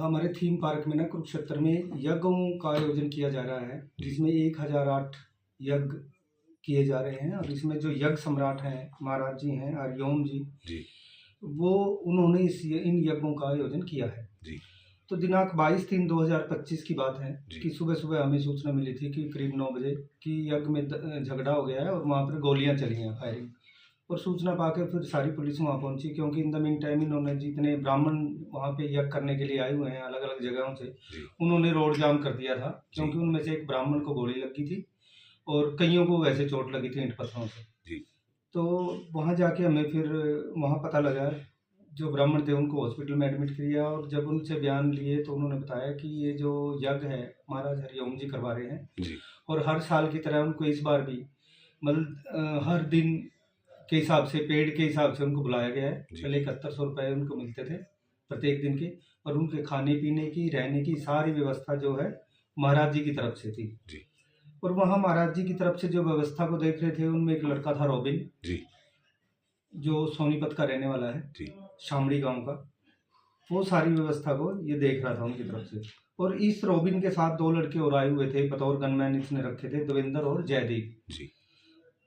हमारे theme park में ना कुरुक्षेत्र में यज्ञों का आयोजन किया जा रहा है, जिसमें 1008 यज्ञ किए जा रहे हैं। और इसमें जो यज्ञ सम्राट हैं महाराज जी हैं हरिओम जी, वो उन्होंने इन यज्ञों का आयोजन किया है जी। तो दिनांक 22/3/2025 की बात है कि सुबह सुबह हमें सूचना मिली थी कि करीब 9 बजे कि यज्ञ में झगड़ा हो गया है और वहाँ पर गोलियां चली हैं, फायरिंग। और सूचना पाकर फिर सारी पुलिस वहाँ पहुंची, क्योंकि इन द मीन टाइम इन्होंने जितने ब्राह्मण वहाँ पे यज्ञ करने के लिए आए हुए हैं अलग अलग जगहों से, उन्होंने रोड जाम कर दिया था, क्योंकि उनमें से एक ब्राह्मण को गोली लगी थी और कईयों को वैसे चोट लगी थी ईंट पत्थरों से। तो वहाँ जाके हमें फिर वहाँ पता लगा, जो ब्राह्मण थे उनको हॉस्पिटल में एडमिट किया और जब उनसे बयान लिए तो उन्होंने बताया कि ये जो यज्ञ है महाराज हरिओम जी करवा रहे हैं और हर साल की तरह उनको इस बार भी मतलब हर दिन के हिसाब से, पेड के हिसाब से उनको बुलाया गया है। पहले 7100 रुपये उनको मिलते थे प्रत्येक दिन के, और उनके खाने पीने की, रहने की सारी व्यवस्था जो है महाराज जी की तरफ से थी और वहाँ महाराज जी की तरफ से जो व्यवस्था को देख रहे थे उनमें एक लड़का था रॉबिन जो सोनीपत का रहने वाला है, शामड़ी गांव का। वो सारी व्यवस्था को ये देख रहा था उनकी तरफ से। और इस रॉबिन के साथ 2 लड़के और आए हुए थे बतौर गनमैन, इसने रखे थे देवेंद्र और जयदीप।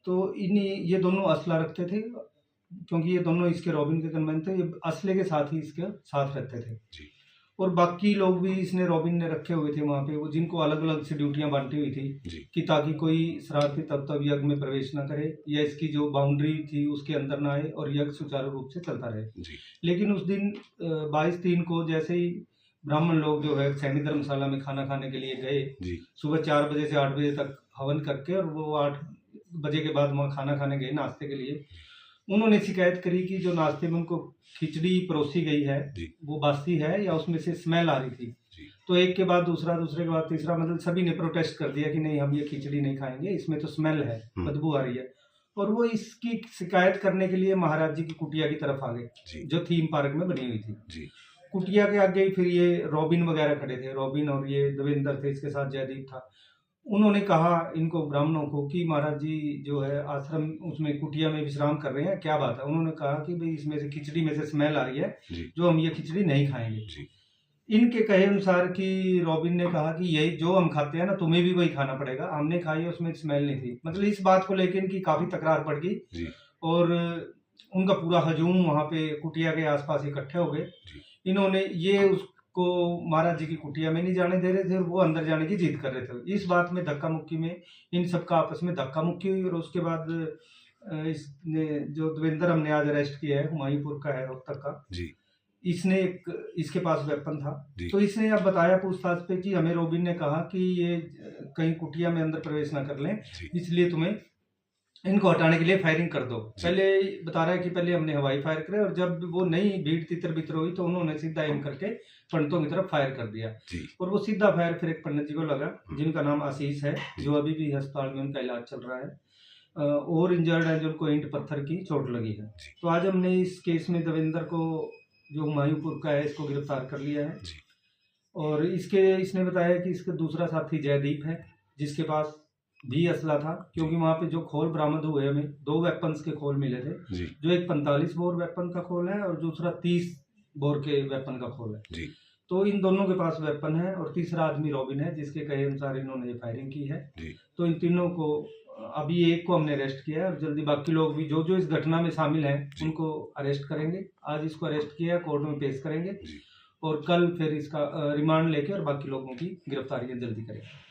तो ये दोनों असला रखते थे, क्योंकि ये दोनों इसके रॉबिन के गनमैन थे, ये असले के साथ ही इसके साथ रहते थे। और बाकी लोग भी इसने रॉबिन ने रखे हुए थे वहाँ पे, वो जिनको अलग अलग से ड्यूटियां बांटी हुई थी कि ताकि कोई शरारती तब यज्ञ में प्रवेश ना करे या इसकी जो बाउंड्री थी उसके अंदर ना आए और यज्ञ सुचारू रूप से चलता रहे। लेकिन उस दिन 22/3 को जैसे ही ब्राह्मण लोग जो है सैनी धर्मशाला में खाना खाने के लिए गए, सुबह 4 बजे से 8 बजे तक हवन करके, और वो 8 बजे के बाद वहाँ खाना खाने गए नाश्ते के लिए। उन्होंने शिकायत करी कि जो नाश्ते में उनको खिचड़ी परोसी गई है वो बासी है या उसमें से स्मेल आ रही थी। तो एक के बाद दूसरा, दूसरे के बाद तीसरा, मतलब सभी ने प्रोटेस्ट कर दिया कि नहीं, हम ये खिचड़ी नहीं खाएंगे, इसमें तो स्मेल है, बदबू आ रही है। और वो इसकी शिकायत करने के लिए महाराज जी की कुटिया की तरफ आ गए जो थीम पार्क में बनी हुई थी। कुटिया के आगे फिर ये रॉबिन वगैरह खड़े थे, रॉबिन और ये देवेंद्र थे, इसके साथ जयदीप था। उन्होंने कहा इनको ब्राह्मणों को कि महाराज जी जो है आश्रम उसमें कुटिया में विश्राम कर रहे हैं, क्या बात है। उन्होंने कहा कि भाई इसमें से खिचड़ी में से स्मेल आ रही है, जो हम ये खिचड़ी नहीं खाएंगे। इनके कहे अनुसार कि रॉबिन ने कहा कि यही जो हम खाते हैं ना, तुम्हें भी वही खाना पड़ेगा, हमने खाई उसमें स्मेल नहीं थी। मतलब इस बात को लेकर इनकी काफी तकरार पड़ गई और उनका पूरा हजूम वहां पे कुटिया के आसपास इकट्ठे हो गए। इन्होंने ये को महाराज जी की कुटिया में नहीं जाने दे रहे थे और वो अंदर जाने की जिद कर रहे थे। इस बात में धक्का मुक्की में इन सबका आपस में धक्का मुक्की हुई और उसके बाद इसने जो देवेंद्र हमने आज अरेस्ट किया है, हुमायूंपुर का है, रोहतक का, इसने इसके पास वेपन था। तो इसने अब बताया पूछताछ पे कि हमें रॉबिन ने कहा कि ये कहीं कुटिया में अंदर प्रवेश ना कर लें, इसलिए तुम्हें इनको हटाने के लिए फायरिंग कर दो। पहले बता रहा है कि पहले हमने हवाई फायर करे और जब वो नहीं भीड़ तितर बितर हुई तो उन्होंने सीधा एम करके पंडितों की तरफ फायर कर दिया। और वो सीधा फायर फिर एक पंडित जी को लगा जिनका नाम आशीष है, जो अभी भी अस्पताल में उनका इलाज चल रहा है और इंजर्ड है, जिनको ईंट पत्थर की चोट लगी है। तो आज हमने इस केस में देवेंद्र को, जो हुमायूंपुर का है, इसको गिरफ्तार कर लिया है। और इसने बताया कि इसका दूसरा साथी जयदीप है, जिसके पास भी असला था, क्योंकि वहाँ पे जो खोल बरामद हुए हमें 2 वेपन्स के खोल मिले थे, जो एक 45 बोर वेपन का खोल है और दूसरा 30 बोर के वेपन का खोल है। तो इन दोनों के पास वेपन है और तीसरा आदमी रॉबिन है, जिसके कहे अनुसार इन्होंने ये फायरिंग की है। तो इन तीनों को, अभी एक को हमने अरेस्ट किया है और जल्दी बाकी लोग भी जो इस घटना में शामिल हैं उनको अरेस्ट करेंगे। आज इसको अरेस्ट किया, कोर्ट में पेश करेंगे और कल फिर इसका रिमांड लेके और बाकी लोगों की गिरफ्तारियां जल्दी करेंगे।